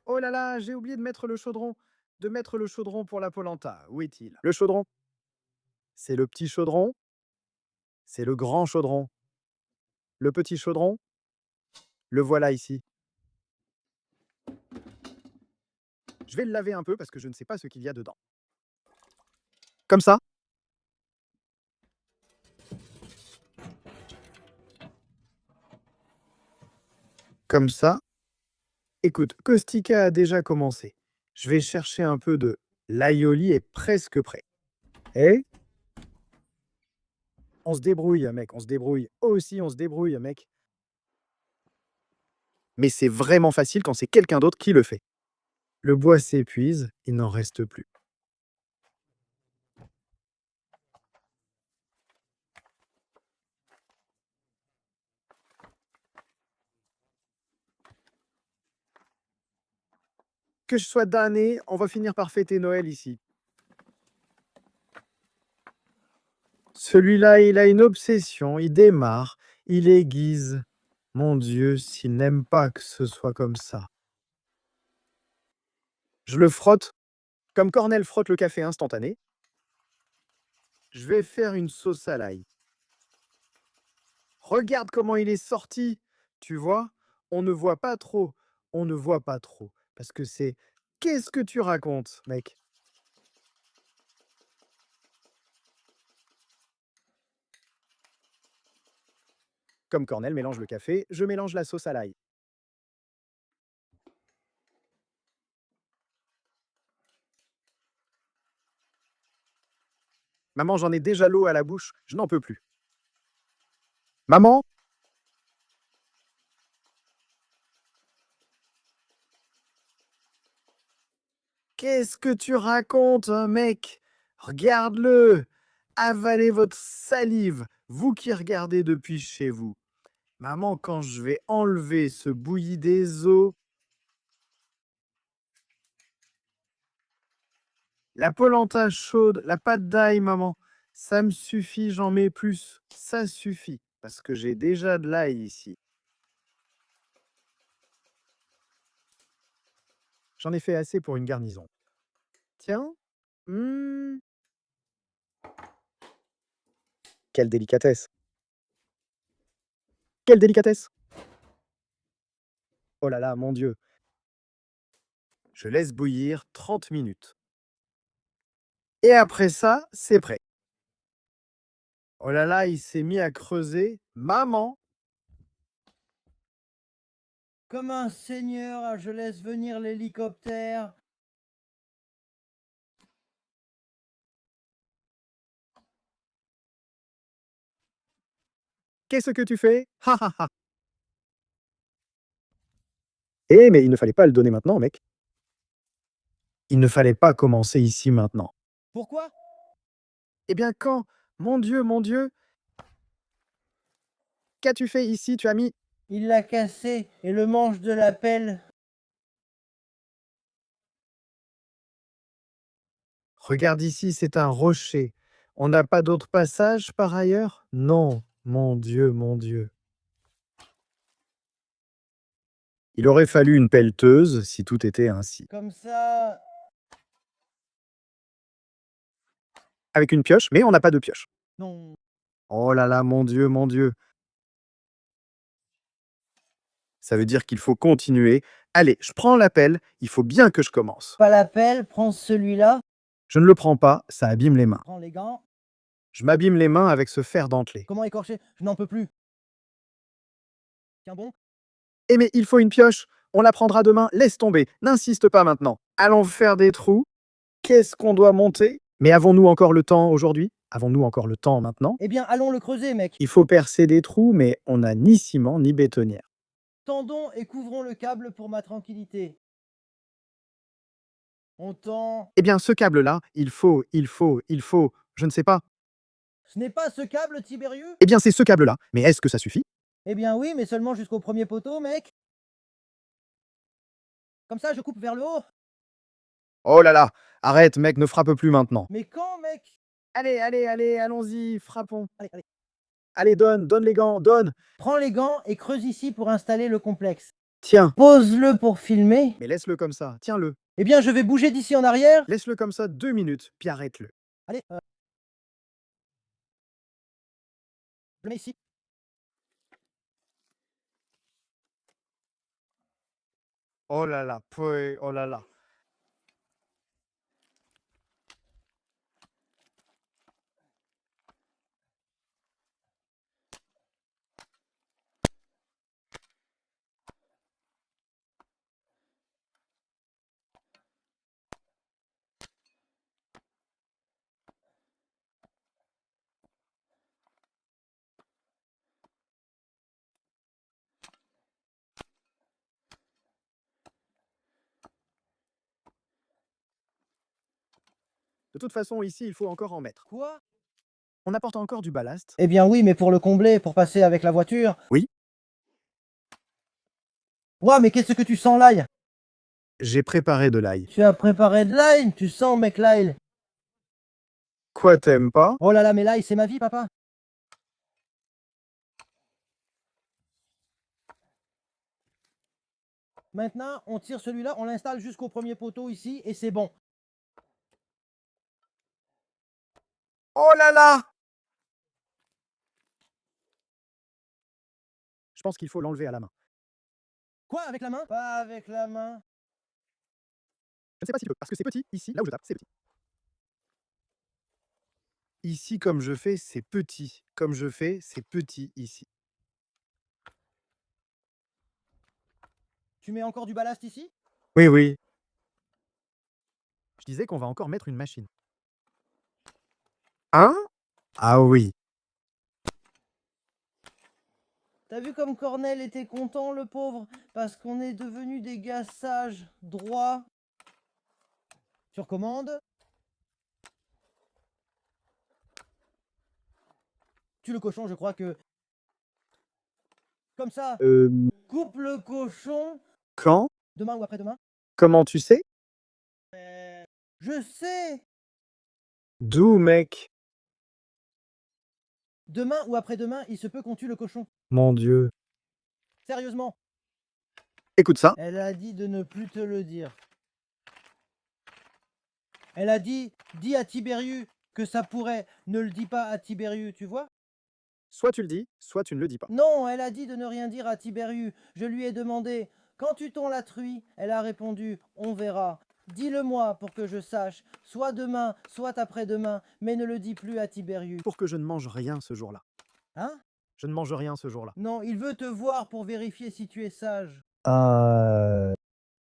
Oh là là, j'ai oublié de mettre le chaudron. De mettre le chaudron pour la polenta. Où est-il? Le chaudron. C'est le petit chaudron. C'est le grand chaudron. Le petit chaudron. Le voilà ici. Je vais le laver un peu parce que je ne sais pas ce qu'il y a dedans. Comme ça. Comme ça. Écoute, Kostika a déjà commencé. Je vais chercher un peu de l'aioli est presque prêt. Eh? On se débrouille, mec, on se débrouille. Aussi, on se débrouille, mec. Mais c'est vraiment facile quand c'est quelqu'un d'autre qui le fait. Le bois s'épuise, il n'en reste plus. Que je sois damné, on va finir par fêter Noël ici. Celui-là, il a une obsession, il démarre, il aiguise. Mon Dieu, s'il n'aime pas que ce soit comme ça. Je le frotte, comme Cornell frotte le café instantané. Je vais faire une sauce à l'ail. Regarde comment il est sorti. Tu vois, on ne voit pas trop. On ne voit pas trop. Parce que c'est... Qu'est-ce que tu racontes, mec? Comme Cornell mélange le café, je mélange la sauce à l'ail. Maman, j'en ai déjà l'eau à la bouche, je n'en peux plus. Maman? Qu'est-ce que tu racontes, hein, mec? Regarde-le! Avalez votre salive, vous qui regardez depuis chez vous. Maman, quand je vais enlever ce bouilli des os, la polenta chaude, la pâte d'ail, maman, ça me suffit, j'en mets plus. Ça suffit, parce que j'ai déjà de l'ail ici. J'en ai fait assez pour une garnison. Tiens. Quelle délicatesse. Quelle délicatesse. Oh là là, mon Dieu. Je laisse bouillir 30 minutes. Et après ça, c'est prêt. Oh là là, il s'est mis à creuser. Maman, Comme un seigneur, je laisse venir l'hélicoptère. qu'est-ce que tu fais? Ha ha ha. Eh, mais il ne fallait pas le donner maintenant, mec. Il ne fallait pas commencer ici maintenant. Pourquoi? Eh bien, quand? Mon Dieu, qu'as-tu fait ici? Tu as mis... Il l'a cassé et le manche de la pelle. Regarde ici, c'est un rocher. On n'a pas d'autre passage par ailleurs? Non, mon Dieu, mon Dieu. Il aurait fallu une pelleteuse si tout était ainsi. Comme ça, Avec une pioche, mais on n'a pas de pioche. non. Oh là là, mon Dieu, mon Dieu. Ça veut dire qu'il faut continuer. Allez, je prends la pelle, il faut bien que je commence. Pas la pelle, prends celui-là, Je ne le prends pas, ça abîme les mains. prends les gants. Je m'abîme les mains avec ce fer dentelé. Comment écorcher? Je n'en peux plus. Tiens bon. Eh mais il faut une pioche. On la prendra demain, laisse tomber. N'insiste pas maintenant. Allons faire des trous. Qu'est-ce qu'on doit monter? Mais avons-nous encore le temps aujourd'hui? Avons-nous encore le temps maintenant? Eh bien, allons le creuser, mec. Il faut percer des trous, mais on n'a ni ciment ni bétonnière. Tendons et couvrons le câble pour ma tranquillité. On tend. Eh bien, ce câble-là, il faut, je ne sais pas. Ce n'est pas ce câble, Tibérieux? Eh bien, c'est ce câble-là. Mais est-ce que ça suffit? Eh bien oui, mais seulement jusqu'au premier poteau, mec. Comme ça, je coupe vers le haut. Oh là là, arrête, mec, ne frappe plus maintenant. Mais quand, mec? Allez, allons-y, frappons. Allez, allez. Allez, donne les gants, donne. Prends les gants et creuse ici pour installer le complexe. Tiens, Pose-le pour filmer. mais laisse-le comme ça, tiens-le. Eh bien, je vais bouger d'ici en arrière. Laisse-le comme ça 2 minutes, puis arrête-le. Allez, je le mets ici. Oh là là, oh là là. De toute façon, ici, il faut encore en mettre. Quoi? On apporte encore du ballast. Eh bien oui, mais pour le combler, pour passer avec la voiture. Oui. Ouah, mais qu'est-ce que tu sens l'ail? J'ai préparé de l'ail. Tu as préparé de l'ail? Tu sens, mec, l'ail. Quoi, t'aimes pas? Oh là là, mais l'ail, c'est ma vie, papa. Maintenant, on tire celui-là, on l'installe jusqu'au premier poteau ici, et c'est bon. Oh là là! Je pense qu'il faut l'enlever à la main. Quoi, avec la main? Pas avec la main. Je ne sais pas s'il peut, parce que c'est petit, ici, là où je tape, c'est petit. Ici, comme je fais, c'est petit. Comme je fais, c'est petit ici. Tu mets encore du ballast ici? Oui, oui. Je disais qu'on va encore mettre une machine. Hein? Ah oui. T'as vu comme Cornel était content, le pauvre, parce qu'on est devenus des gars sages, droits. Sur commande. Tue le cochon, je crois que... Comme ça, coupe le cochon. Quand? Demain ou après-demain? Comment tu sais? Je sais! D'où, mec? Demain ou après-demain, il se peut qu'on tue le cochon. Mon Dieu. Sérieusement. Écoute ça. Elle a dit de ne plus te le dire. Elle a dit, dis à Tibériu que ça pourrait. Ne le dis pas à Tibériu, tu vois? Soit tu le dis, soit tu ne le dis pas. Non, elle a dit de ne rien dire à Tibériu. Je lui ai demandé, quand tue-t-on la truie? Elle a répondu, on verra. Dis-le-moi pour que je sache, soit demain, soit après-demain, mais ne le dis plus à Tibériu. Pour que je ne mange rien ce jour-là. Hein? Je ne mange rien ce jour-là. Non, il veut te voir pour vérifier si tu es sage.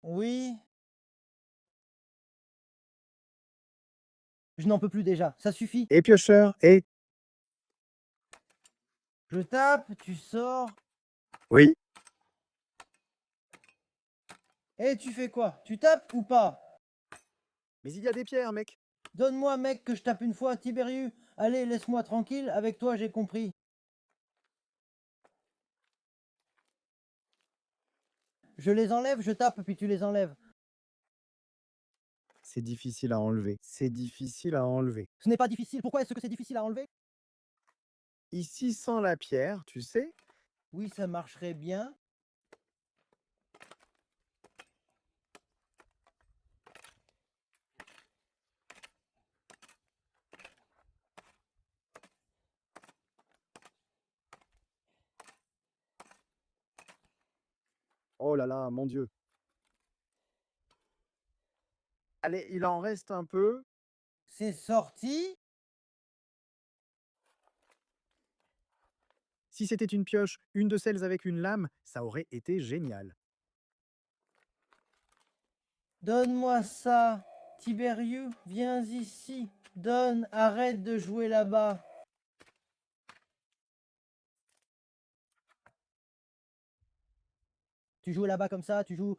Oui? Je n'en peux plus déjà, ça suffit. Et piocheur, et... Je tape, tu sors. Oui. Et tu fais quoi? Tu tapes ou pas? Mais il y a des pierres, mec. Donne-moi, mec, que je tape une fois, Tibériu. Allez, laisse-moi tranquille, avec toi j'ai compris. Je les enlève, je tape, puis tu les enlèves. C'est difficile à enlever. C'est difficile à enlever. Ce n'est pas difficile. Pourquoi est-ce que c'est difficile à enlever? Ici, sans la pierre, tu sais? Oui, ça marcherait bien. Oh là là, mon Dieu. Allez, il en reste un peu. C'est sorti. Si c'était une pioche, une de celles avec une lame, ça aurait été génial. Donne-moi ça. Tibériu, viens ici. Donne, arrête de jouer là-bas. Tu joues là-bas comme ça, tu joues...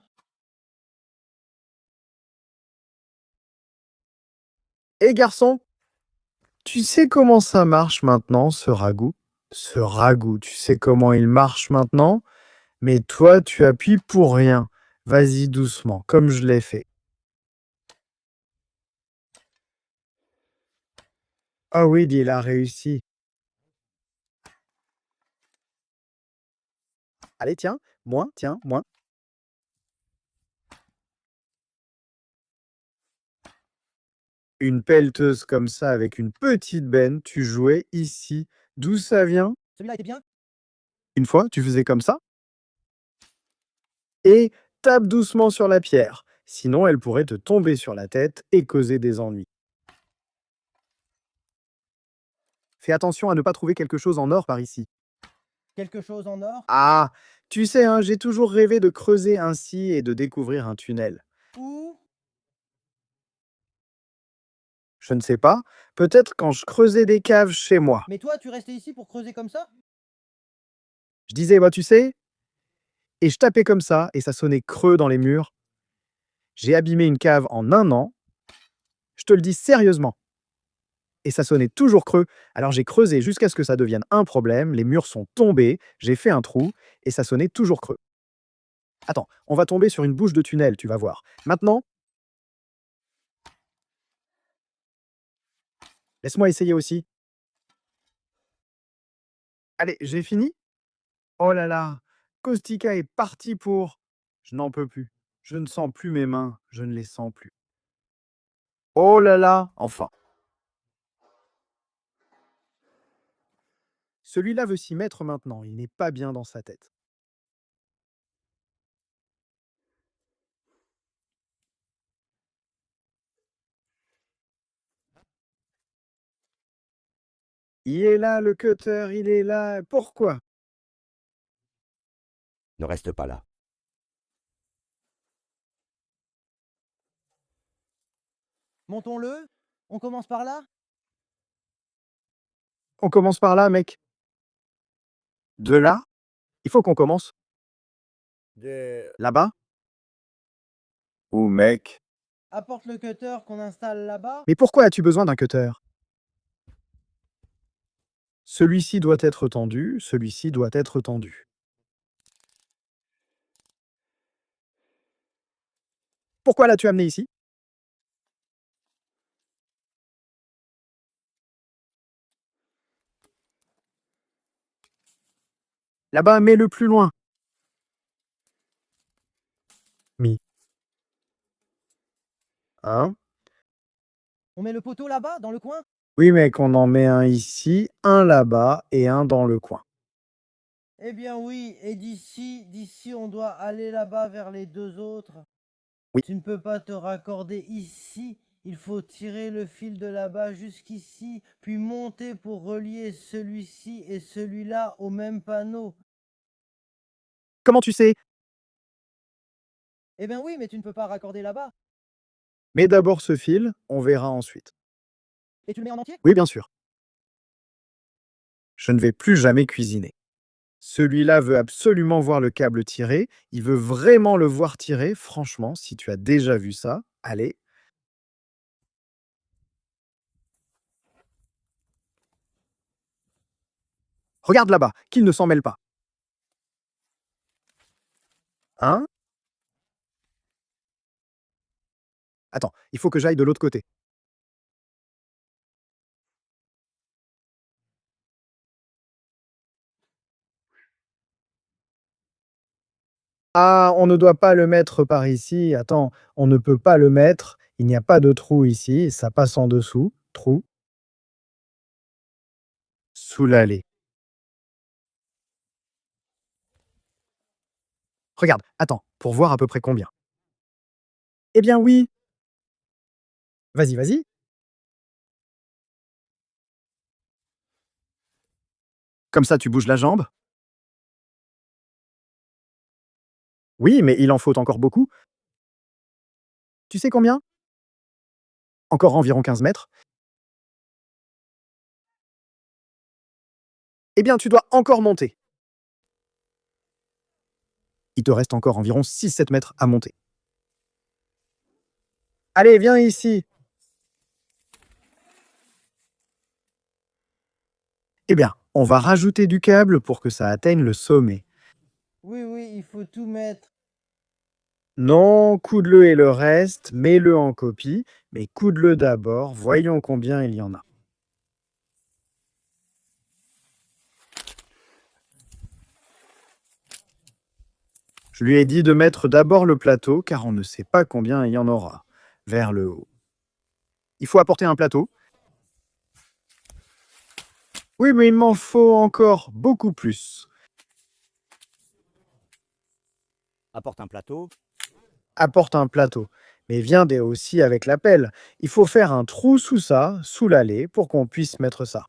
Et garçon, tu sais comment ça marche maintenant, ce ragoût? Ce ragoût, tu sais comment il marche maintenant? Mais toi, tu appuies pour rien. Vas-y doucement, comme je l'ai fait. Ah oui, il a réussi. Allez, tiens, moins. Une pelleteuse comme ça, avec une petite benne, tu jouais ici. D'où ça vient? Celui-là était bien? Une fois, tu faisais comme ça. Et tape doucement sur la pierre. Sinon, elle pourrait te tomber sur la tête et causer des ennuis. Fais attention à ne pas trouver quelque chose en or par ici. Quelque chose en or? Ah, tu sais, hein, j'ai toujours rêvé de creuser ainsi et de découvrir un tunnel. Où? Je ne sais pas, peut-être quand je creusais des caves chez moi. Mais toi, tu restais ici pour creuser comme ça? Je disais, bah tu sais, et je tapais comme ça, et ça sonnait creux dans les murs. J'ai abîmé une cave en un an. Je te le dis sérieusement. Et ça sonnait toujours creux. Alors j'ai creusé jusqu'à ce que ça devienne un problème. Les murs sont tombés, j'ai fait un trou et ça sonnait toujours creux. Attends, on va tomber sur une bouche de tunnel, tu vas voir. Maintenant, laisse-moi essayer aussi. Allez, j'ai fini. Oh là là, Kostika est parti pour... Je n'en peux plus. Je ne sens plus mes mains, je ne les sens plus. Oh là là, enfin. Celui-là veut s'y mettre maintenant, il n'est pas bien dans sa tête. Il est là, le cutter, il est là. Pourquoi? Ne reste pas là. Montons-le. On commence par là. On commence par là, mec. De là? Il faut qu'on commence. Là-bas? Où, mec? Apporte le cutter qu'on installe là-bas. Mais pourquoi as-tu besoin d'un cutter? Celui-ci doit être tendu, celui-ci doit être tendu. Pourquoi l'as-tu amené ici? Là-bas, mets-le plus loin. Mi. Hein? On met le poteau là-bas, dans le coin. Oui, mec, on en met un ici, un là-bas et un dans le coin. Eh bien oui, et d'ici on doit aller là-bas vers les deux autres. Oui. Tu ne peux pas te raccorder ici. Il faut tirer le fil de là-bas jusqu'ici, puis monter pour relier celui-ci et celui-là au même panneau. Comment tu sais? Eh bien oui, mais tu ne peux pas raccorder là-bas. Mets d'abord ce fil, on verra ensuite. Et tu le mets en entier? Oui, bien sûr. Je ne vais plus jamais cuisiner. Celui-là veut absolument voir le câble tiré. Il veut vraiment le voir tirer. Franchement, si tu as déjà vu ça, allez. Regarde là-bas, qu'il ne s'en mêle pas. Hein? Attends, il faut que j'aille de l'autre côté. Ah, on ne doit pas le mettre par ici. Attends, on ne peut pas le mettre. Il n'y a pas de trou ici. Ça passe en dessous. Trou. Sous l'allée. Regarde, attends, pour voir à peu près combien. Eh bien oui. Vas-y, vas-y. Comme ça, tu bouges la jambe. Oui, mais il en faut encore beaucoup. Tu sais combien? Encore environ 15 mètres. Eh bien, tu dois encore monter. Il te reste encore environ 6-7 mètres à monter. Allez, viens ici. Eh bien, on va rajouter du câble pour que ça atteigne le sommet. Oui, oui, il faut tout mettre. Non, coude-le et le reste, mets-le en copie, mais coude-le d'abord, voyons combien il y en a. Je lui ai dit de mettre d'abord le plateau, car on ne sait pas combien il y en aura, vers le haut. Il faut apporter un plateau. Oui, mais il m'en faut encore beaucoup plus. Apporte un plateau. Apporte un plateau, mais viens aussi avec la pelle. Il faut faire un trou sous ça, sous l'allée, pour qu'on puisse mettre ça.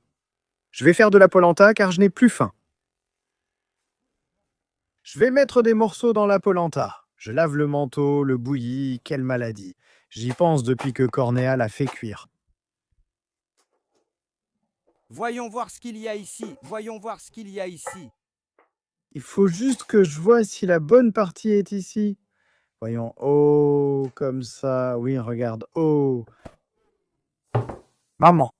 Je vais faire de la polenta car je n'ai plus faim. Je vais mettre des morceaux dans la polenta. Je lave le manteau, le bouillis, quelle maladie. J'y pense depuis que Cornéa l'a fait cuire. Voyons voir ce qu'il y a ici. Voyons voir ce qu'il y a ici. Il faut juste que je vois si la bonne partie est ici. Voyons, oh, comme ça. Oui, regarde, oh. Maman.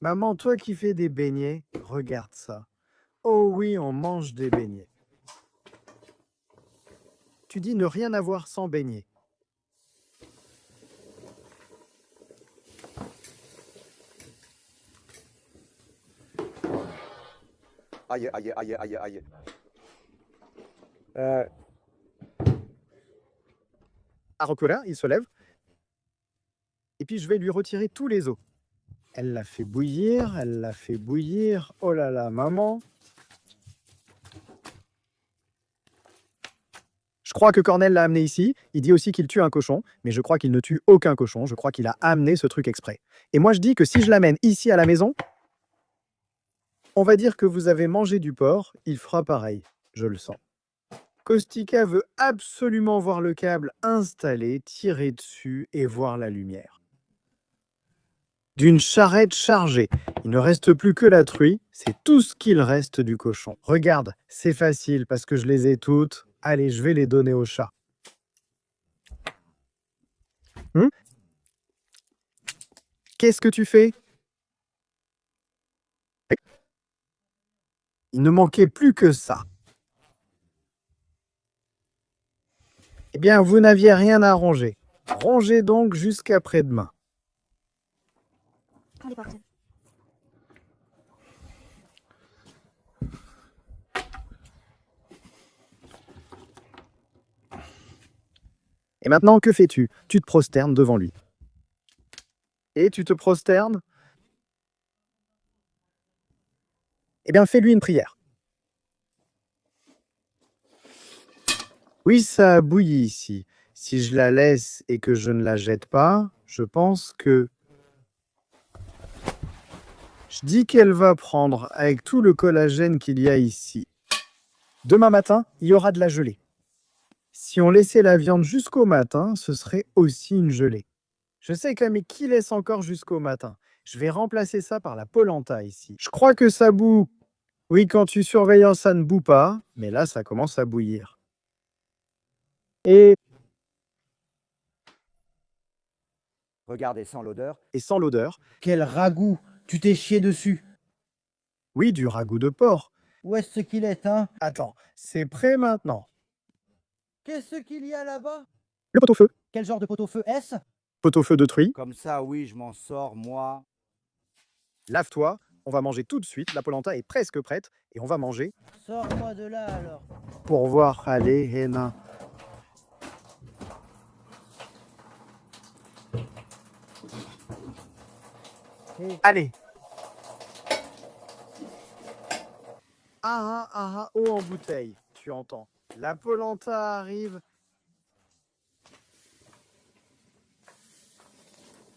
Maman, toi qui fais des beignets, regarde ça. Oh oui, on mange des beignets. Tu dis ne rien avoir sans beignets. Aïe, aïe, aïe, aïe, aïe. Arokora, il se lève. Et puis je vais lui retirer tous les os. Elle l'a fait bouillir, elle l'a fait bouillir. Oh là là, maman. Je crois que Cornel l'a amené ici. Il dit aussi qu'il tue un cochon, mais je crois qu'il ne tue aucun cochon. Je crois qu'il a amené ce truc exprès. Et moi, je dis que si je l'amène ici à la maison, on va dire que vous avez mangé du porc. Il fera pareil. Je le sens. Kostika veut absolument voir le câble installé, tirer dessus et voir la lumière. D'une charrette chargée. Il ne reste plus que la truie. C'est tout ce qu'il reste du cochon. Regarde, c'est facile parce que je les ai toutes. Allez, je vais les donner au chat. Qu'est-ce que tu fais? Il ne manquait plus que ça. Eh bien, vous n'aviez rien à ronger. Rongez donc jusqu'après-demain. Et maintenant, que fais-tu? Tu te prosternes devant lui. Et tu te prosternes? Eh bien, fais-lui une prière. Oui, ça a bouilli ici. Si je la laisse et que je ne la jette pas, je pense que... Je dis qu'elle va prendre avec tout le collagène qu'il y a ici. Demain matin, il y aura de la gelée. Si on laissait la viande jusqu'au matin, ce serait aussi une gelée. Je sais que là, mais qui laisse encore jusqu'au matin? Je vais remplacer ça par la polenta ici. Je crois que ça bout. Oui, quand tu surveilles, ça ne bout pas, mais là, ça commence à bouillir. Et Regardez sans l'odeur. sans l'odeur, Quel ragoût! Tu t'es chié dessus. oui, du ragoût de porc. Où est-ce qu'il est, hein? Attends, c'est prêt maintenant. Qu'est-ce qu'il y a là-bas? Le pot-au-feu. Quel genre de pot-au-feu est-ce? Pot-au-feu de truie. Comme ça, oui, je m'en sors, moi. Lave-toi. On va manger tout de suite. La polenta est presque prête. Et on va manger. Sors-moi de là alors. Pour voir. Allez, Hénin. Allez. Eau en bouteille. Tu entends. La polenta arrive.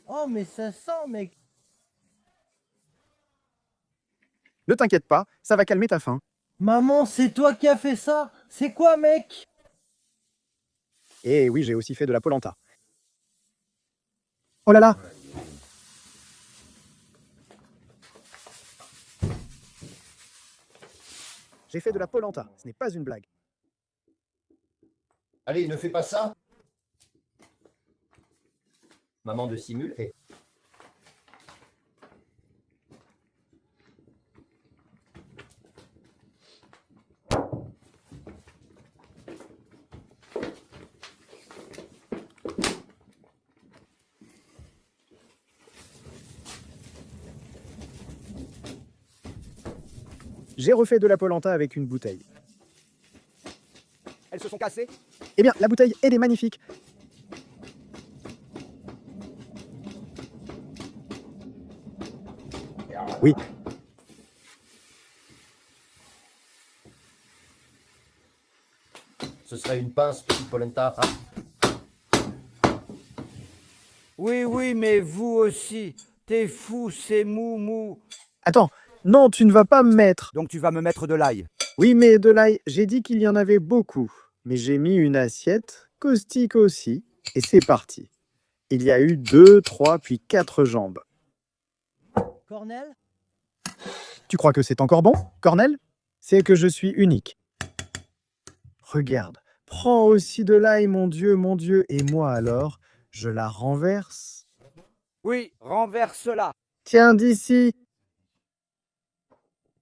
Oh, mais ça sent, mec. Ne t'inquiète pas, ça va calmer ta faim. Maman, c'est toi qui as fait ça? C'est quoi, mec? Et oui, j'ai aussi fait de la polenta. Oh là là! J'ai fait de la polenta, ce n'est pas une blague. Allez, ne fais pas ça. Maman de Simule est... J'ai refait de la polenta avec une bouteille. Elles se sont cassées? Eh bien, la bouteille, elle est magnifique. Oui. Ce serait une pince, petite polenta. Oui, oui, mais vous aussi. T'es fou, c'est mou. Attends, non, tu ne vas pas me mettre. Donc tu vas me mettre de l'ail. Oui, mais de l'ail, j'ai dit qu'il y en avait beaucoup. Mais j'ai mis une assiette, caustique aussi, et c'est parti. Il y a eu 2, 3, puis 4 jambes. Cornel? Tu crois que c'est encore bon, Cornel? C'est que je suis unique. Regarde, prends aussi de l'ail, mon Dieu, et moi alors, Je la renverse. Oui, renverse-la. Tiens, d'ici.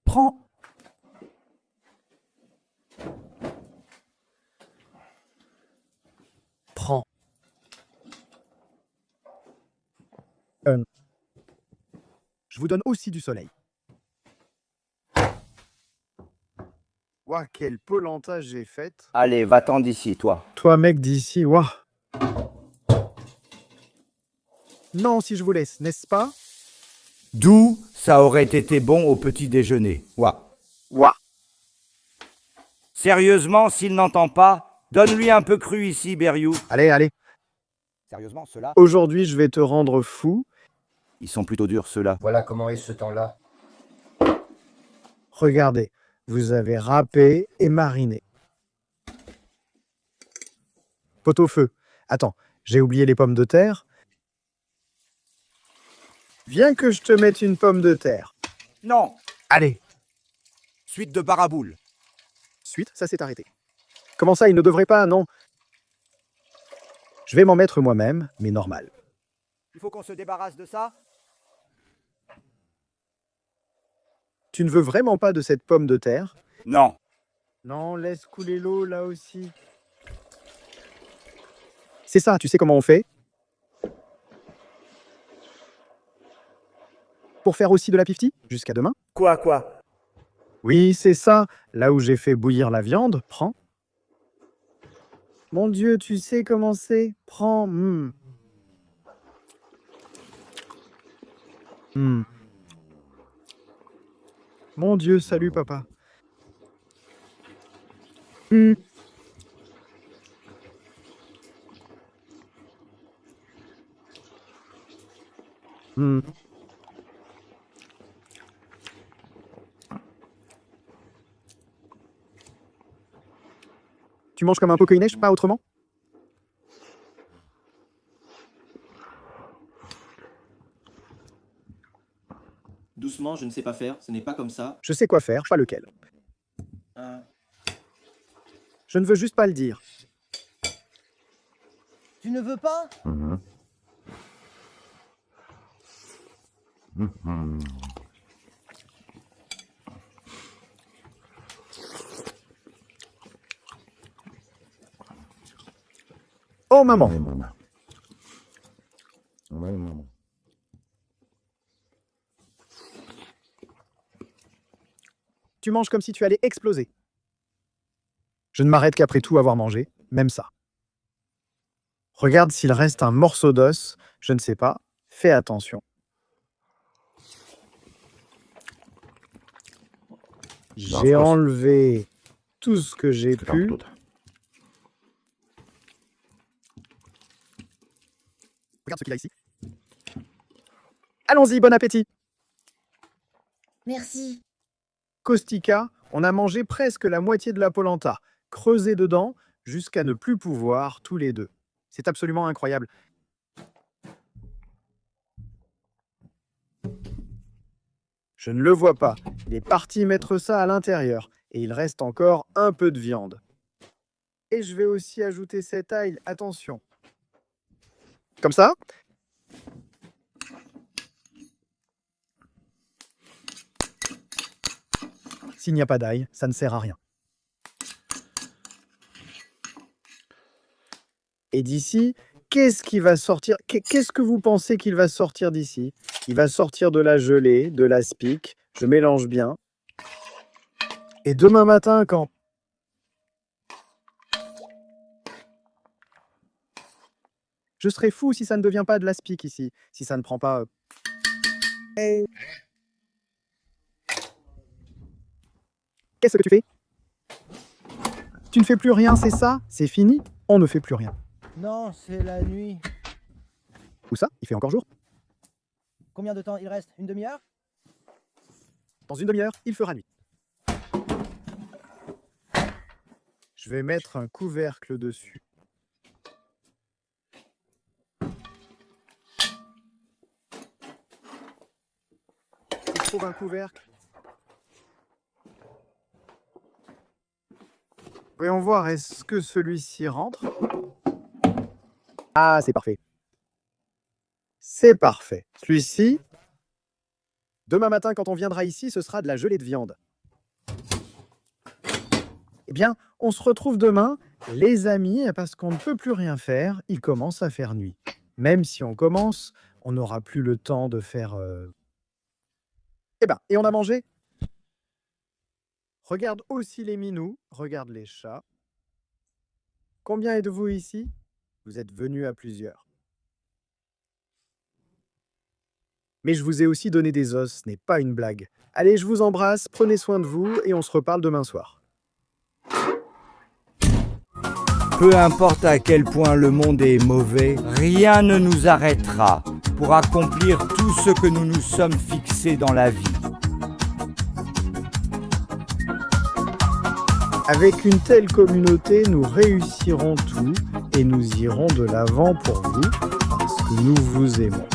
Prends. Prends. Je vous donne aussi du soleil. Ouah, quelle polenta j'ai faite. Allez, va-t'en d'ici, toi. Toi, mec d'ici, ouah. Non, si je vous laisse, n'est-ce pas? D'où ça aurait été bon au petit déjeuner. Ouah. Ouah. Sérieusement, s'il n'entend pas, donne-lui un peu cru ici, Berriou. Allez, allez. Sérieusement, ceux-là, Aujourd'hui, je vais te rendre fou. ils sont plutôt durs, ceux-là. Voilà comment est ce temps-là. Regardez, vous avez râpé et mariné. Pot-au-feu. Attends, j'ai oublié les pommes de terre. Viens que je te mette une pomme de terre. Non. Allez. Suite de baraboule. Suite, ça s'est arrêté. Comment ça, il ne devrait pas, non? Je vais m'en mettre moi-même, mais normal. Il faut qu'on se débarrasse de ça. Tu ne veux vraiment pas de cette pomme de terre? Non. Non, laisse couler l'eau là aussi. C'est ça, tu sais comment on fait? Pour faire aussi de la piftie? Jusqu'à demain? Quoi? Oui, c'est ça. Là où j'ai fait bouillir la viande, prends. Mon Dieu, tu sais comment c'est? Prends. Mon Dieu, salut papa. Tu manges comme un pokéinèche, pas autrement? Doucement, je ne sais pas faire, ce n'est pas comme ça. Je sais quoi faire, pas lequel. Je ne veux juste pas le dire. Tu ne veux pas? Oh maman! Tu manges comme si tu allais exploser. Je ne m'arrête qu'après tout avoir mangé, même ça. Regarde s'il reste un morceau d'os, je ne sais pas, fais attention. J'ai enlevé tout ce que j'ai pu. Regarde ce qu'il y a ici. Allons-y, bon appétit. Merci. Kostika, on a mangé presque la moitié de la polenta, creusé dedans jusqu'à ne plus pouvoir tous les deux. C'est absolument incroyable. Je ne le vois pas. Il est parti mettre ça à l'intérieur et il reste encore un peu de viande. Et je vais aussi ajouter cet ail, attention. Comme ça. S'il n'y a pas d'ail, ça ne sert à rien. Et d'ici, qu'est-ce qui va sortir? Qu'est-ce que vous pensez qu'il va sortir d'ici? Il va sortir de la gelée, de l'aspic. Je mélange bien. Et demain matin, quand... Je serais fou si ça ne devient pas de l'aspic ici. Si ça ne prend pas... Qu'est-ce que tu fais? Tu ne fais plus rien, c'est ça? C'est fini? On ne fait plus rien. Non, c'est la nuit. Où ça? Il fait encore jour? Combien de temps il reste? Une demi-heure? Dans une demi-heure, il fera nuit. Je vais mettre un couvercle dessus. Je trouve un couvercle. Voyons voir, est-ce que celui-ci rentre? Ah, c'est parfait. C'est parfait. Celui-ci, demain matin, quand on viendra ici, ce sera de la gelée de viande. Eh bien, on se retrouve demain, les amis, parce qu'on ne peut plus rien faire. Il commence à faire nuit. Même si on commence, on n'aura plus le temps de faire... Eh ben, et on a mangé? Regarde aussi les minous, regarde les chats. Combien êtes-vous ici? Vous êtes venus à plusieurs. Mais je vous ai aussi donné des os, ce n'est pas une blague. Allez, je vous embrasse, prenez soin de vous et on se reparle demain soir. Peu importe à quel point le monde est mauvais, rien ne nous arrêtera pour accomplir tout ce que nous nous sommes fixés dans la vie. Avec une telle communauté, nous réussirons tout et nous irons de l'avant pour vous parce que nous vous aimons.